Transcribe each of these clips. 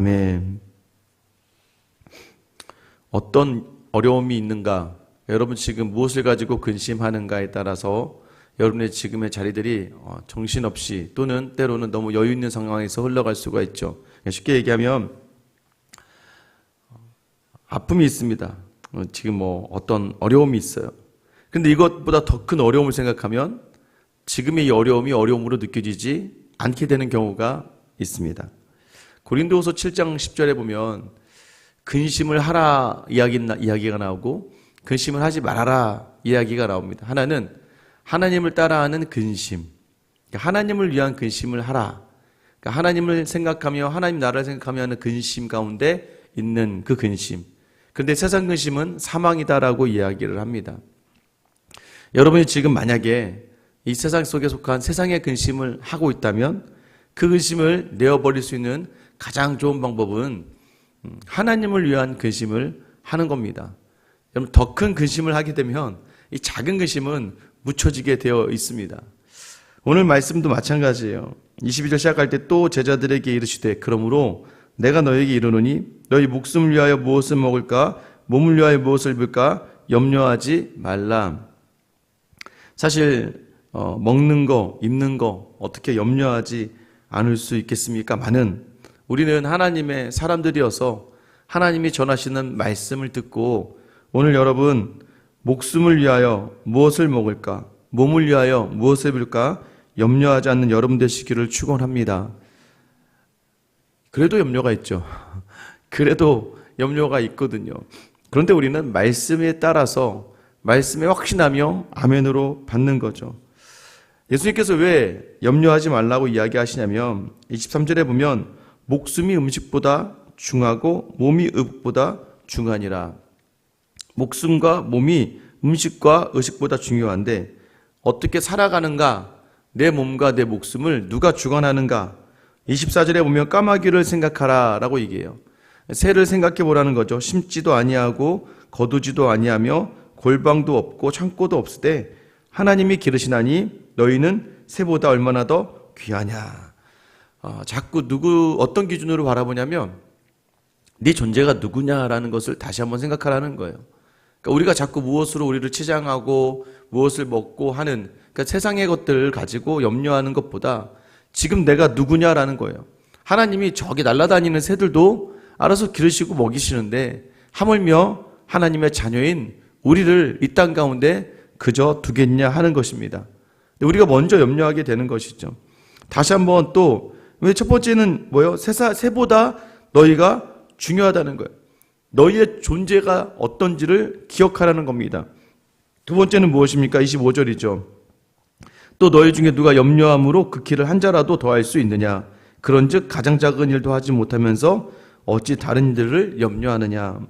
아멘. 어떤 어려움이 있는가, 여러분 지금 무엇을 가지고 근심하는가에 따라서 여러분의 지금의 자리들이 정신없이 또는 때로는 너무 여유 있는 상황에서 흘러갈 수가 있죠. 쉽게 얘기하면 아픔이 있습니다. 지금 어떤 어려움이 있어요. 근데 이것보다 더 큰 어려움을 생각하면 지금의 이 어려움이 어려움으로 느껴지지 않게 되는 경우가 있습니다. 고린도후서 7장 10절에 보면 근심을 하라 이야기가 나오고 근심을 하지 말아라 이야기가 나옵니다. 하나는 하나님을 따라하는 근심, 하나님을 위한 근심을 하라. 하나님을 생각하며 하나님 나라를 생각하며 하는 근심 가운데 있는 그 근심. 그런데 세상 근심은 사망이다라고 이야기를 합니다. 여러분이 지금 만약에 이 세상 속에 속한 세상의 근심을 하고 있다면 그 근심을 내어버릴 수 있는 가장 좋은 방법은 하나님을 위한 근심을 하는 겁니다. 여러분, 더 큰 근심을 하게 되면 이 작은 근심은 묻혀지게 되어 있습니다. 오늘 말씀도 마찬가지예요. 22절 시작할 때 또 제자들에게 이르시되 그러므로 내가 너에게 이르노니 너희 목숨을 위하여 무엇을 먹을까 몸을 위하여 무엇을 입을까 염려하지 말라. 사실 먹는 거 입는 거 어떻게 염려하지 않을 수 있겠습니까? 우리는 하나님의 사람들이어서 하나님이 전하시는 말씀을 듣고 오늘 여러분 목숨을 위하여 무엇을 먹을까 몸을 위하여 무엇을 입을까 염려하지 않는 여러분 되시기를 축원합니다. 그래도 염려가 있죠. 그래도 염려가 있거든요. 그런데 우리는 말씀에 따라서 말씀에 확신하며 아멘으로 받는 거죠. 예수님께서 왜 염려하지 말라고 이야기하시냐면 23절에 보면 목숨이 음식보다 중하고 몸이 의복보다 중하니라. 목숨과 몸이 음식과 의식보다 중요한데 어떻게 살아가는가, 내 몸과 내 목숨을 누가 주관하는가. 24절에 보면 까마귀를 생각하라 라고 얘기해요. 새를 생각해 보라는 거죠. 심지도 아니하고 거두지도 아니하며 골방도 없고 창고도 없을 때 하나님이 기르시나니 너희는 새보다 얼마나 더 귀하냐. 자꾸 어떤 기준으로 바라보냐면 네 존재가 누구냐라는 것을 다시 한번 생각하라는 거예요. 그러니까 우리가 자꾸 무엇으로 우리를 치장하고 무엇을 먹고 하는 세상의 것들을 가지고 염려하는 것보다 지금 내가 누구냐라는 거예요. 하나님이 저기 날아다니는 새들도 알아서 기르시고 먹이시는데 하물며 하나님의 자녀인 우리를 이 땅 가운데 그저 두겠냐 하는 것입니다. 우리가 먼저 염려하게 되는 것이죠. 다시 한번 또 첫 번째는 뭐예요? 새보다 너희가 중요하다는 거예요. 너희의 존재가 어떤지를 기억하라는 겁니다. 두 번째는 무엇입니까? 25절이죠. 또 너희 중에 누가 염려함으로 그 길을 한 자라도 더할 수 있느냐? 그런즉 가장 작은 일도 하지 못하면서 어찌 다른 일들을 염려하느냐?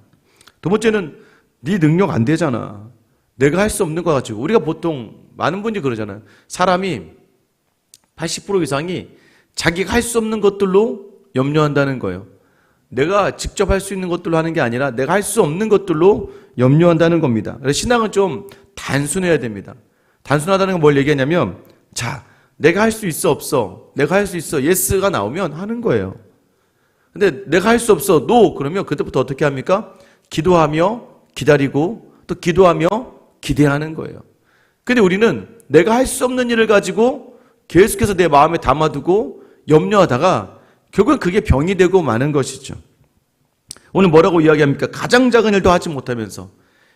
두 번째는 네 능력 안 되잖아. 내가 할 수 없는 거 가지고. 우리가 보통 많은 분들이 그러잖아요. 사람이 80% 이상이 자기가 할 수 없는 것들로 염려한다는 거예요. 내가 직접 할 수 있는 것들로 하는 게 아니라 내가 할 수 없는 것들로 염려한다는 겁니다. 그래서 신앙은 좀 단순해야 됩니다. 단순하다는 건 뭘 얘기하냐면 자, 내가 할 수 있어 없어? 내가 할 수 있어 예스가 나오면 하는 거예요. 근데 내가 할 수 없어 노 그러면 그때부터 어떻게 합니까? 기도하며 기다리고 또 기도하며 기대하는 거예요. 근데 우리는 내가 할 수 없는 일을 가지고 계속해서 내 마음에 담아두고 염려하다가 결국은 그게 병이 되고 마는 것이죠. 오늘 뭐라고 이야기합니까? 가장 작은 일도 하지 못하면서.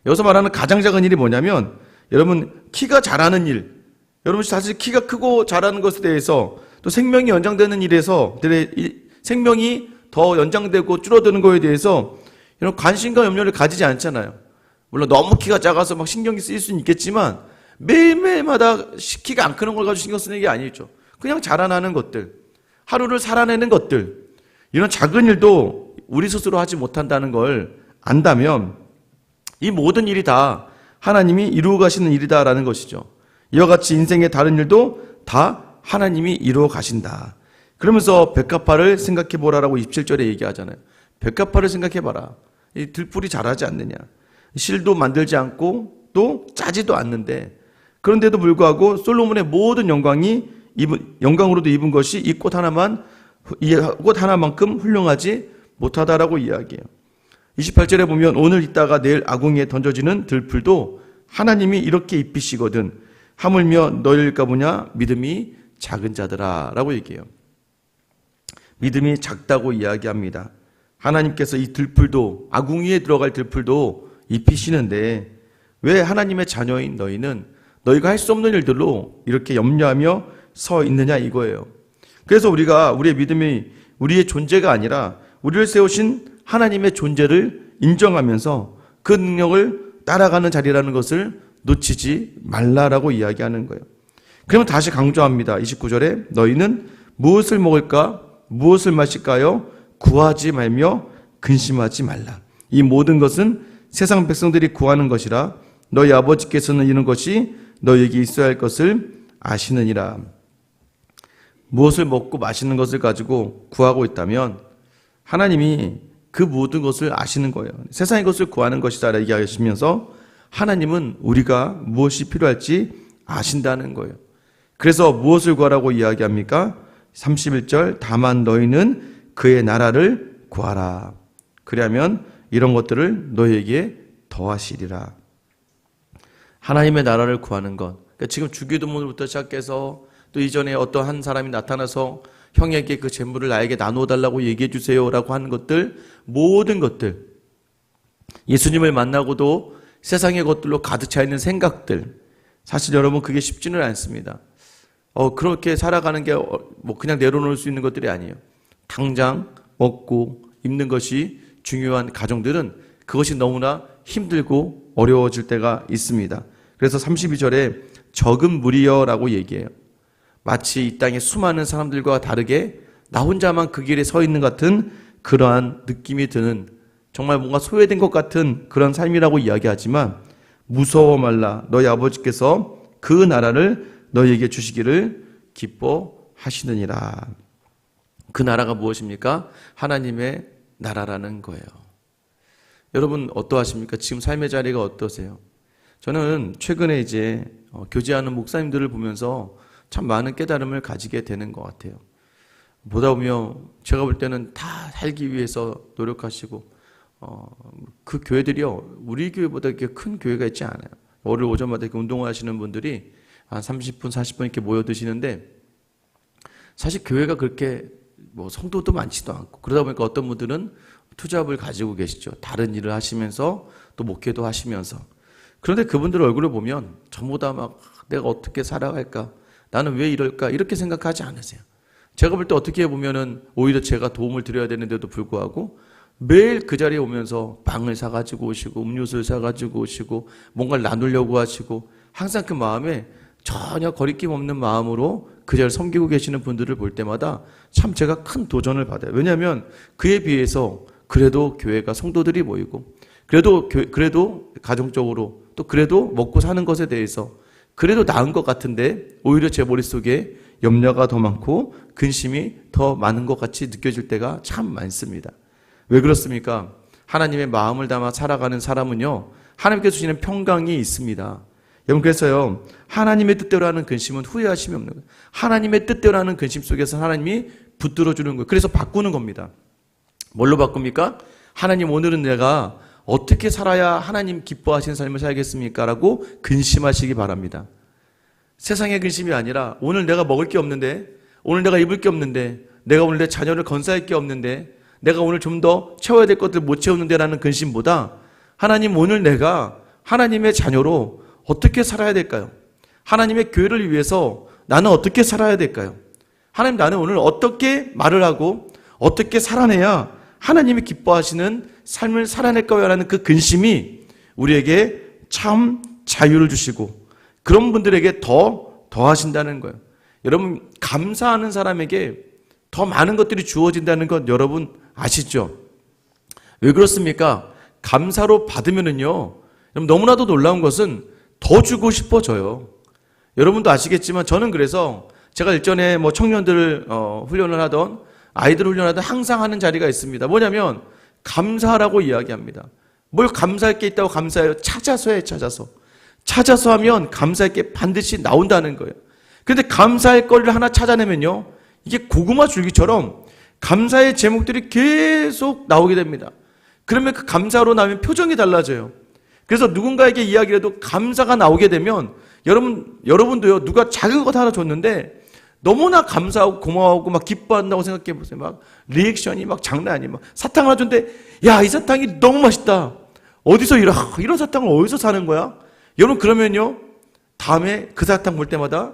여기서 말하는 가장 작은 일이 뭐냐면 여러분 키가 자라는 일, 여러분 사실 키가 크고 자라는 것에 대해서 또 생명이 연장되는 일에서 생명이 더 연장되고 줄어드는 거에 대해서 이런 관심과 염려를 가지지 않잖아요. 물론 너무 키가 작아서 막 신경이 쓰일 수는 있겠지만 매일매일마다 키가 안 크는 걸 가지고 신경 쓰는 게 아니죠. 그냥 자라나는 것들, 하루를 살아내는 것들, 이런 작은 일도 우리 스스로 하지 못한다는 걸 안다면 이 모든 일이 다 하나님이 이루어 가시는 일이다라는 것이죠. 이와 같이 인생의 다른 일도 다 하나님이 이루어 가신다. 그러면서 백합화를 생각해 보라라고 27절에 얘기하잖아요. 백합화를 생각해 봐라. 이 들풀이 자라지 않느냐. 실도 만들지 않고 또 짜지도 않는데 그런데도 불구하고 솔로몬의 모든 영광으로도 입은 것이 이 꽃 하나만큼 훌륭하지 못하다라고 이야기해요. 28절에 보면 오늘 있다가 내일 아궁이에 던져지는 들풀도 하나님이 이렇게 입히시거든 하물며 너희일까 보냐 믿음이 작은 자들아 라고 얘기해요. 믿음이 작다고 이야기합니다. 하나님께서 이 들풀도 아궁이에 들어갈 들풀도 입히시는데 왜 하나님의 자녀인 너희는 너희가 할 수 없는 일들로 이렇게 염려하며 서 있느냐 이거예요. 그래서 우리가 우리의 믿음이 우리의 존재가 아니라 우리를 세우신 하나님의 존재를 인정하면서 그 능력을 따라가는 자리라는 것을 놓치지 말라라고 이야기하는 거예요. 그러면 다시 강조합니다. 29절에 너희는 무엇을 먹을까 무엇을 마실까요? 구하지 말며 근심하지 말라. 이 모든 것은 세상 백성들이 구하는 것이라 너희 아버지께서는 이런 것이 너희에게 있어야 할 것을 아시느니라. 무엇을 먹고 마시는 것을 가지고 구하고 있다면 하나님이 그 모든 것을 아시는 거예요. 세상의 것을 구하는 것이다 라고 얘기하시면서 하나님은 우리가 무엇이 필요할지 아신다는 거예요. 그래서 무엇을 구하라고 이야기합니까? 31절 다만 너희는 그의 나라를 구하라. 그러면 이런 것들을 너희에게 더하시리라. 하나님의 나라를 구하는 것. 그러니까 지금 주기도문부터 시작해서 또 이전에 어떤 한 사람이 나타나서 형에게 그 재물을 나에게 나눠달라고 얘기해 주세요라고 하는 것들, 모든 것들, 예수님을 만나고도 세상의 것들로 가득 차 있는 생각들, 사실 여러분 그게 쉽지는 않습니다. 그렇게 살아가는 게 뭐 그냥 내려놓을 수 있는 것들이 아니에요. 당장 먹고 입는 것이 중요한 가정들은 그것이 너무나 힘들고 어려워질 때가 있습니다. 그래서 32절에 적은 무리여라고 얘기해요. 마치 이 땅에 수많은 사람들과 다르게 나 혼자만 그 길에 서 있는 것 같은 그러한 느낌이 드는 정말 뭔가 소외된 것 같은 그런 삶이라고 이야기하지만 무서워 말라. 너희 아버지께서 그 나라를 너희에게 주시기를 기뻐하시느니라. 그 나라가 무엇입니까? 하나님의 나라라는 거예요. 여러분 어떠하십니까? 지금 삶의 자리가 어떠세요? 저는 최근에 이제 교제하는 목사님들을 보면서 참 많은 깨달음을 가지게 되는 것 같아요. 보다 보면 제가 볼 때는 다 살기 위해서 노력하시고 그 교회들이요 우리 교회보다 이렇게 큰 교회가 있지 않아요. 월요일 오전마다 이렇게 운동을 하시는 분들이 한 30분 40분 이렇게 모여 드시는데 사실 교회가 그렇게 뭐 성도도 많지도 않고 그러다 보니까 어떤 분들은 투잡을 가지고 계시죠. 다른 일을 하시면서 또 목회도 하시면서. 그런데 그분들 얼굴을 보면 전부 다 막 내가 어떻게 살아갈까, 나는 왜 이럴까 이렇게 생각하지 않으세요. 제가 볼 때 어떻게 보면은 오히려 제가 도움을 드려야 되는데도 불구하고 매일 그 자리에 오면서 빵을 사가지고 오시고 음료수를 사가지고 오시고 뭔가를 나누려고 하시고 항상 그 마음에 전혀 거리낌 없는 마음으로 그 자리를 섬기고 계시는 분들을 볼 때마다 참 제가 큰 도전을 받아요. 왜냐하면 그에 비해서 그래도 교회가 성도들이 모이고 그래도 가정적으로 또 그래도 먹고 사는 것에 대해서 그래도 나은 것 같은데 오히려 제 머릿속에 염려가 더 많고 근심이 더 많은 것 같이 느껴질 때가 참 많습니다. 왜 그렇습니까? 하나님의 마음을 담아 살아가는 사람은요 하나님께서 주시는 평강이 있습니다. 여러분 그래서요 하나님의 뜻대로 하는 근심은 후회하심이 없는 거예요. 하나님의 뜻대로 하는 근심 속에서 하나님이 붙들어 주는 거예요. 그래서 바꾸는 겁니다. 뭘로 바꿉니까? 하나님 오늘은 내가 어떻게 살아야 하나님 기뻐하시는 삶을 살겠습니까? 라고 근심하시기 바랍니다. 세상의 근심이 아니라 오늘 내가 먹을 게 없는데 오늘 내가 입을 게 없는데 내가 오늘 내 자녀를 건사할 게 없는데 내가 오늘 좀 더 채워야 될 것들 못 채우는데 라는 근심보다 하나님 오늘 내가 하나님의 자녀로 어떻게 살아야 될까요? 하나님의 교회를 위해서 나는 어떻게 살아야 될까요? 하나님 나는 오늘 어떻게 말을 하고 어떻게 살아내야 하나님이 기뻐하시는 삶을 살아낼까요? 라는 그 근심이 우리에게 참 자유를 주시고 그런 분들에게 더하신다는 거예요. 여러분 감사하는 사람에게 더 많은 것들이 주어진다는 건 여러분 아시죠? 왜 그렇습니까? 감사로 받으면은요 너무나도 놀라운 것은 더 주고 싶어져요. 여러분도 아시겠지만 저는 그래서 제가 일전에 뭐 청년들을 훈련을 하던 아이들 훈련하던 항상 하는 자리가 있습니다. 뭐냐면 감사하라고 이야기합니다. 뭘 감사할 게 있다고 감사해요? 찾아서 해. 찾아서 하면 감사할 게 반드시 나온다는 거예요. 그런데 감사할 거리를 하나 찾아내면요 이게 고구마 줄기처럼 감사의 제목들이 계속 나오게 됩니다. 그러면 그 감사로 나면 표정이 달라져요. 그래서 누군가에게 이야기를 해도 감사가 나오게 되면 여러분도요, 누가 작은 것 하나 줬는데 너무나 감사하고 고마워하고 막 기뻐한다고 생각해 보세요. 막 리액션이 막 장난 아니에요. 막 사탕 하나 줬는데, 야, 이 사탕이 너무 맛있다. 어디서 이런 사탕을 어디서 사는 거야? 여러분, 그러면요, 다음에 그 사탕 볼 때마다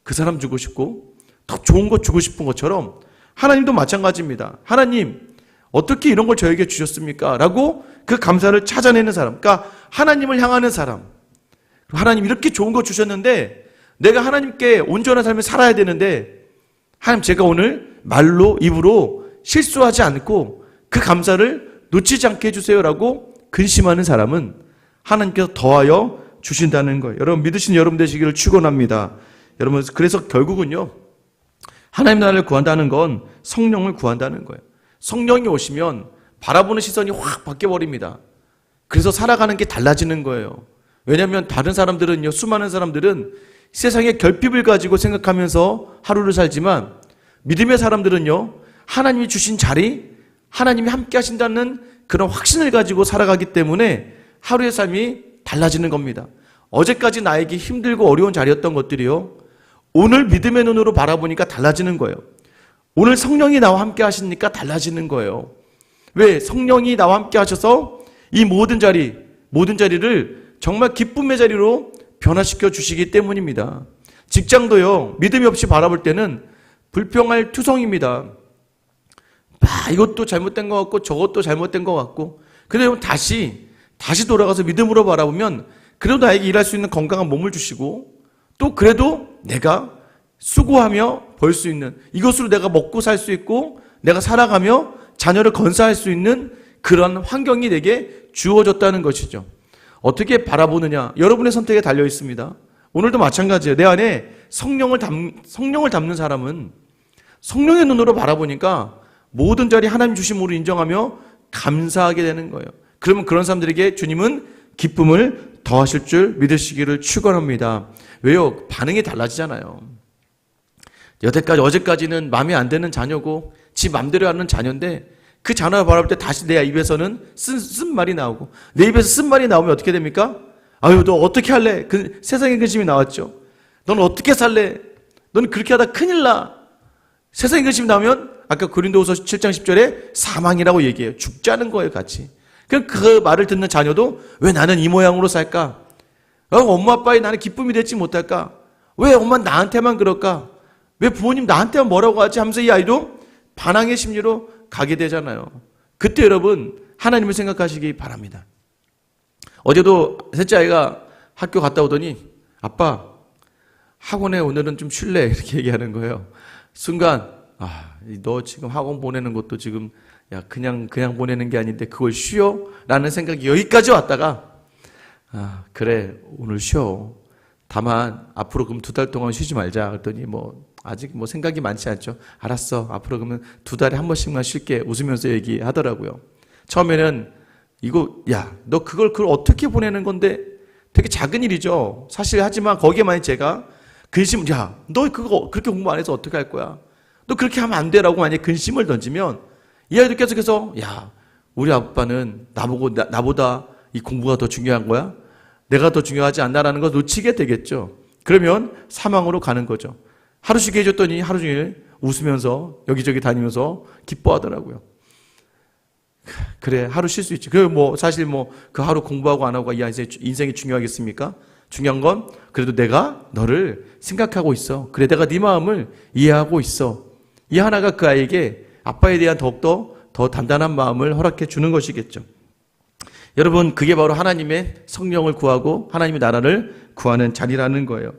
그 사람 주고 싶고 더 좋은 거 주고 싶은 것처럼 하나님도 마찬가지입니다. 하나님, 어떻게 이런 걸 저에게 주셨습니까? 라고 그 감사를 찾아내는 사람, 그러니까 하나님을 향하는 사람. 하나님, 이렇게 좋은 거 주셨는데 내가 하나님께 온전한 삶을 살아야 되는데, 하나님, 제가 오늘 말로 입으로 실수하지 않고 그 감사를 놓치지 않게 해주세요라고 근심하는 사람은 하나님께서 더하여 주신다는 거예요. 여러분, 믿으신 여러분 되시기를 축원합니다. 여러분, 그래서 결국은요, 하나님 나라를 구한다는 건 성령을 구한다는 거예요. 성령이 오시면 바라보는 시선이 확 바뀌어버립니다. 그래서 살아가는 게 달라지는 거예요. 왜냐하면 다른 사람들은요, 수많은 사람들은 세상의 결핍을 가지고 생각하면서 하루를 살지만, 믿음의 사람들은요, 하나님이 주신 자리, 하나님이 함께 하신다는 그런 확신을 가지고 살아가기 때문에 하루의 삶이 달라지는 겁니다. 어제까지 나에게 힘들고 어려운 자리였던 것들이요, 오늘 믿음의 눈으로 바라보니까 달라지는 거예요. 오늘 성령이 나와 함께 하시니까 달라지는 거예요. 왜? 성령이 나와 함께 하셔서 이 모든 자리를 정말 기쁨의 자리로 변화시켜 주시기 때문입니다. 직장도요, 믿음이 없이 바라볼 때는 불평할 투성입니다. 이것도 잘못된 것 같고 저것도 잘못된 것 같고. 근데 다시 돌아가서 믿음으로 바라보면 그래도 나에게 일할 수 있는 건강한 몸을 주시고, 또 그래도 내가 수고하며 벌 수 있는, 이것으로 내가 먹고 살 수 있고 내가 살아가며 자녀를 건사할 수 있는 그런 환경이 내게 주어졌다는 것이죠. 어떻게 바라보느냐, 여러분의 선택에 달려 있습니다. 오늘도 마찬가지예요. 내 안에 성령을 담는 사람은 성령의 눈으로 바라보니까 모든 자리 하나님 주심으로 인정하며 감사하게 되는 거예요. 그러면 그런 사람들에게 주님은 기쁨을 더하실 줄 믿으시기를 축원합니다. 왜요? 반응이 달라지잖아요. 어제까지는 마음에 안 드는 자녀고 지 맘대로 하는 자녀인데, 그 자녀를 바라볼 때 다시 내 입에서는 쓴 말이 나오고, 내 입에서 쓴 말이 나오면 어떻게 됩니까? 아유, 너 어떻게 할래? 그 세상의 근심이 나왔죠. 넌 어떻게 살래? 넌 그렇게 하다 큰일 나. 세상의 근심이 나오면 아까 고린도후서 7장 10절에 사망이라고 얘기해요. 죽자는 거예요, 같이. 그 말을 듣는 자녀도 왜 나는 이 모양으로 살까? 엄마 아빠의 나는 기쁨이 되지 못할까? 왜 엄마는 나한테만 그럴까? 왜 부모님 나한테만 뭐라고 하지? 하면서 이 아이도 반항의 심리로 가게 되잖아요. 그때 여러분, 하나님을 생각하시기 바랍니다. 어제도 셋째 아이가 학교 갔다 오더니, 아빠, 학원에 오늘은 좀 쉴래? 이렇게 얘기하는 거예요. 순간, 너 지금 학원 보내는 것도 지금, 야, 그냥 보내는 게 아닌데 그걸 쉬어? 라는 생각이 여기까지 왔다가, 그래, 오늘 쉬어. 다만 앞으로 그럼 2달 동안 쉬지 말자. 그랬더니 아직 생각이 많지 않죠. 알았어. 앞으로 그러면 2달에 한 번씩만 쉴게. 웃으면서 얘기하더라고요. 처음에는 야, 너 그걸 어떻게 보내는 건데? 되게 작은 일이죠. 사실. 하지만 거기에 만약 제가 근심, 야, 너 그거 그렇게 공부 안 해서 어떻게 할 거야? 너 그렇게 하면 안 돼라고 만약 근심을 던지면, 이 아이도 계속해서, 야, 우리 아빠는 나보다 이 공부가 더 중요한 거야? 내가 더 중요하지 않나라는 걸 놓치게 되겠죠. 그러면 사망으로 가는 거죠. 하루 쉬게 해줬더니 하루 종일 웃으면서 여기저기 다니면서 기뻐하더라고요. 그래, 하루 쉴 수 있지. 사실 그 하루 공부하고 안 하고가 이 인생이 중요하겠습니까? 중요한 건 그래도 내가 너를 생각하고 있어. 그래, 내가 네 마음을 이해하고 있어. 이 하나가 그 아이에게 아빠에 대한 더욱더 더 단단한 마음을 허락해 주는 것이겠죠. 여러분, 그게 바로 하나님의 성령을 구하고 하나님의 나라를 구하는 자리라는 거예요.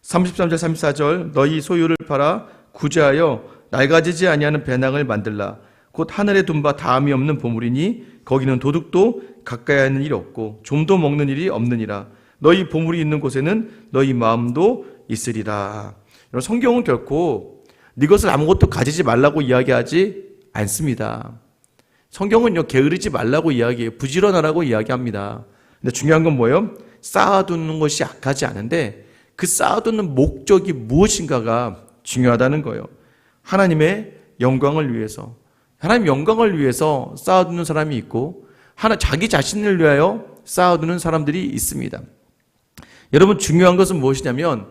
33절 34절 너희 소유를 팔아 구제하여 낡아지지 아니하는 배낭을 만들라. 곧 하늘에 둔 바 다함이 없는 보물이니 거기는 도둑도 가까이 하는 일이 없고 좀도 먹는 일이 없느니라. 너희 보물이 있는 곳에는 너희 마음도 있으리라. 성경은 결코 네 것을 아무것도 가지지 말라고 이야기하지 않습니다. 성경은요, 게으르지 말라고 이야기해요. 부지런하라고 이야기합니다. 근데 중요한 건 뭐예요? 쌓아두는 것이 악하지 않은데 그 쌓아두는 목적이 무엇인가가 중요하다는 거예요. 하나님의 영광을 위해서, 하나님 영광을 위해서 쌓아두는 사람이 있고 자기 자신을 위하여 쌓아두는 사람들이 있습니다. 여러분, 중요한 것은 무엇이냐면,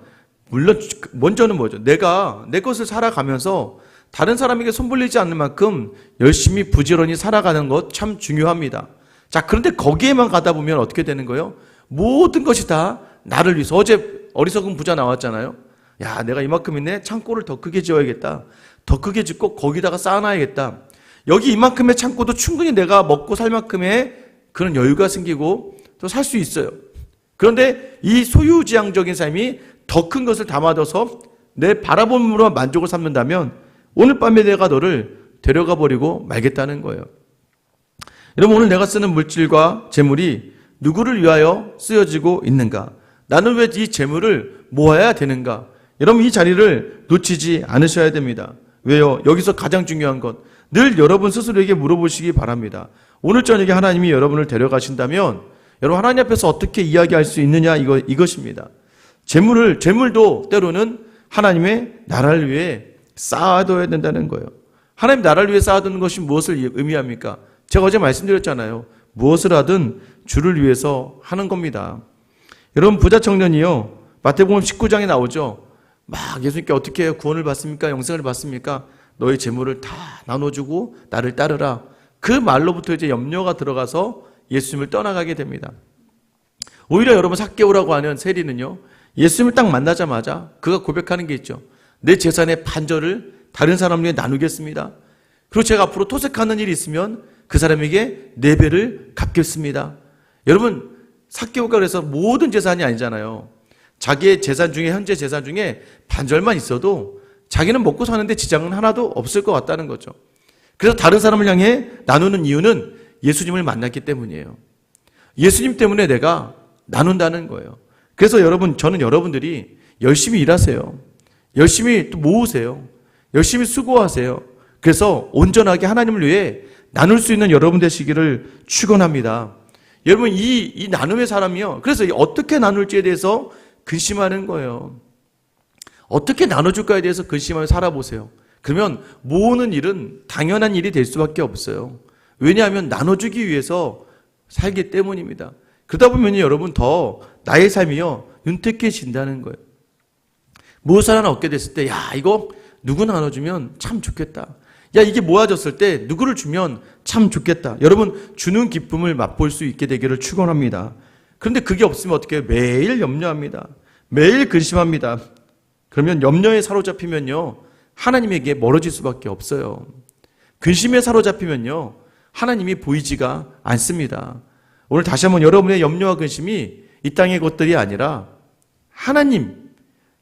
물론 먼저는 뭐죠? 내가 내 것을 살아가면서 다른 사람에게 손벌리지 않는 만큼 열심히 부지런히 살아가는 것 참 중요합니다. 자, 그런데 거기에만 가다 보면 어떻게 되는 거예요? 모든 것이 다 나를 위해서. 어제 어리석은 부자 나왔잖아요. 야, 내가 이만큼 있네. 창고를 더 크게 지어야겠다. 더 크게 짓고 거기다가 쌓아놔야겠다. 여기 이만큼의 창고도 충분히 내가 먹고 살 만큼의 그런 여유가 생기고 또 살 수 있어요. 그런데 이 소유지향적인 삶이 더 큰 것을 담아둬서 내 바라봄으로만 만족을 삼는다면 오늘 밤에 내가 너를 데려가 버리고 말겠다는 거예요. 여러분, 오늘 내가 쓰는 물질과 재물이 누구를 위하여 쓰여지고 있는가? 나는 왜 이 재물을 모아야 되는가? 여러분, 이 자리를 놓치지 않으셔야 됩니다. 왜요? 여기서 가장 중요한 것, 늘 여러분 스스로에게 물어보시기 바랍니다. 오늘 저녁에 하나님이 여러분을 데려가신다면 여러분, 하나님 앞에서 어떻게 이야기할 수 있느냐, 이것입니다. 재물도 때로는 하나님의 나라를 위해 쌓아둬야 된다는 거예요. 하나님 나라를 위해 쌓아두는 것이 무엇을 의미합니까? 제가 어제 말씀드렸잖아요. 무엇을 하든 주를 위해서 하는 겁니다. 여러분, 부자 청년이요, 마태복음 19장에 나오죠. 막 예수님께 어떻게 구원을 받습니까? 영생을 받습니까? 너의 재물을 다 나눠주고 나를 따르라. 그 말로부터 이제 염려가 들어가서 예수님을 떠나가게 됩니다. 오히려 여러분, 삭개오라고 하는 세리는요, 예수님을 딱 만나자마자 그가 고백하는 게 있죠. 내 재산의 반절을 다른 사람에게 나누겠습니다. 그리고 제가 앞으로 토색하는 일이 있으면 그 사람에게 4배를 갚겠습니다. 여러분, 삭개오가 그래서 모든 재산이 아니잖아요. 자기의 재산 중에, 현재 재산 중에 반절만 있어도 자기는 먹고 사는데 지장은 하나도 없을 것 같다는 거죠. 그래서 다른 사람을 향해 나누는 이유는 예수님을 만났기 때문이에요. 예수님 때문에 내가 나눈다는 거예요. 그래서 여러분, 저는 여러분들이 열심히 일하세요. 열심히 또 모으세요. 열심히 수고하세요. 그래서 온전하게 하나님을 위해 나눌 수 있는 여러분 되시기를 축원합니다. 여러분, 이 나눔의 사람이요, 그래서 어떻게 나눌지에 대해서 근심하는 거예요. 어떻게 나눠줄까에 대해서 근심하며 살아보세요. 그러면 모으는 일은 당연한 일이 될 수밖에 없어요. 왜냐하면 나눠주기 위해서 살기 때문입니다. 그러다 보면 여러분, 더 나의 삶이요, 윤택해진다는 거예요. 무엇을 하나 얻게 됐을 때, 야, 이거 누구 나눠주면 참 좋겠다. 야, 이게 모아졌을 때 누구를 주면 참 좋겠다. 여러분, 주는 기쁨을 맛볼 수 있게 되기를 축원합니다. 그런데 그게 없으면 어떻게 해요? 매일 염려합니다. 매일 근심합니다. 그러면 염려에 사로잡히면요, 하나님에게 멀어질 수밖에 없어요. 근심에 사로잡히면요, 하나님이 보이지가 않습니다. 오늘 다시 한번 여러분의 염려와 근심이 이 땅의 것들이 아니라 하나님,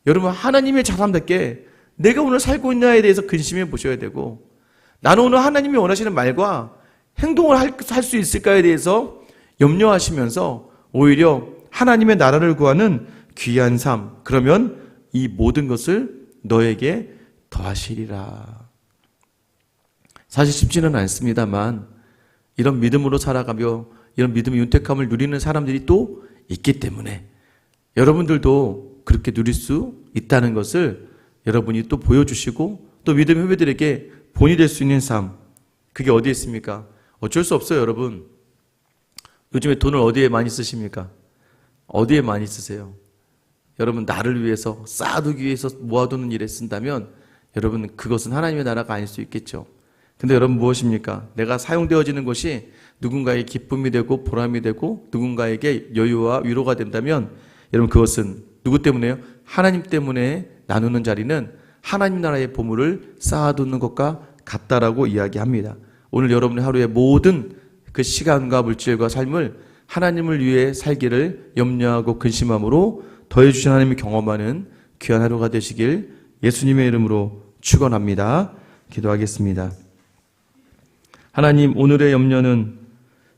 여러분, 하나님의 자손답게 내가 오늘 살고 있나에 대해서 근심해 보셔야 되고, 나는 오늘 하나님이 원하시는 말과 행동을 할 수 있을까에 대해서 염려하시면서 오히려 하나님의 나라를 구하는 귀한 삶, 그러면 이 모든 것을 너에게 더하시리라. 사실 쉽지는 않습니다만 이런 믿음으로 살아가며 이런 믿음의 윤택함을 누리는 사람들이 또 있기 때문에 여러분들도 그렇게 누릴 수 있다는 것을 여러분이 또 보여주시고 또 믿음의 후배들에게 본이 될 수 있는 삶, 그게 어디에 있습니까? 어쩔 수 없어요. 여러분, 요즘에 돈을 어디에 많이 쓰십니까? 어디에 많이 쓰세요? 여러분, 나를 위해서 쌓아두기 위해서 모아두는 일에 쓴다면 여러분, 그것은 하나님의 나라가 아닐 수 있겠죠. 근데 여러분, 무엇입니까? 내가 사용되어지는 것이 누군가의 기쁨이 되고 보람이 되고 누군가에게 여유와 위로가 된다면 여러분, 그것은 누구 때문에요? 하나님 때문에 나누는 자리는 하나님 나라의 보물을 쌓아두는 것과 같다라고 이야기합니다. 오늘 여러분의 하루의 모든 그 시간과 물질과 삶을 하나님을 위해 살기를 염려하고 근심함으로 더해주신 하나님을 경험하는 귀한 하루가 되시길 예수님의 이름으로 축원합니다. 기도하겠습니다. 하나님, 오늘의 염려는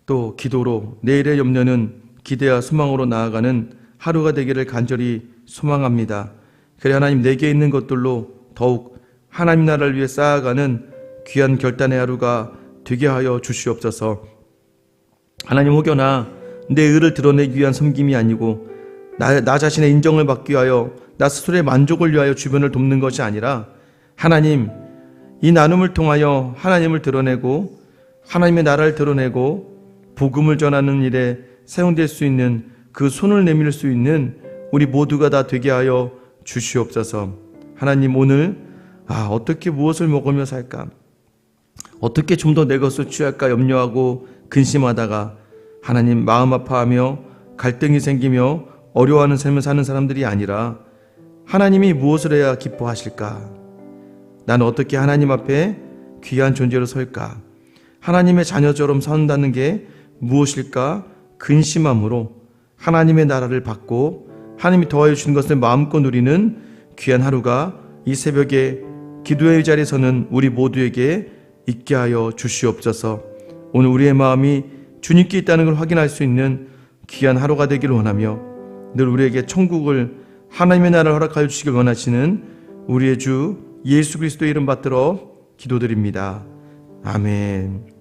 또 기도로, 내일의 염려는 기대와 소망으로 나아가는 하루가 되기를 간절히 소망합니다. 그래 하나님, 내게 있는 것들로 더욱 하나님 나라를 위해 쌓아가는 귀한 결단의 하루가 되게 하여 주시옵소서. 하나님, 혹여나 내 의를 드러내기 위한 섬김이 아니고 나 자신의 인정을 받기 위하여 나 스스로의 만족을 위하여 주변을 돕는 것이 아니라 하나님, 이 나눔을 통하여 하나님을 드러내고 하나님의 나라를 드러내고 복음을 전하는 일에 사용될 수 있는 그 손을 내밀 수 있는 우리 모두가 다 되게 하여 주시옵소서. 하나님, 오늘 어떻게 무엇을 먹으며 살까? 어떻게 좀 더 내 것을 취할까 염려하고 근심하다가 하나님 마음 아파하며 갈등이 생기며 어려워하는 삶을 사는 사람들이 아니라 하나님이 무엇을 해야 기뻐하실까? 나는 어떻게 하나님 앞에 귀한 존재로 설까? 하나님의 자녀처럼 산다는 게 무엇일까? 근심함으로 하나님의 나라를 받고 하나님이 더하여 주신 것을 마음껏 누리는 귀한 하루가 이 새벽에 기도의 자리에서는 우리 모두에게 있게 하여 주시옵소서. 오늘 우리의 마음이 주님께 있다는 걸 확인할 수 있는 귀한 하루가 되기를 원하며 늘 우리에게 천국을 하나님의 나라를 허락하여 주시길 원하시는 우리의 주 예수 그리스도의 이름 받들어 기도드립니다. 아멘.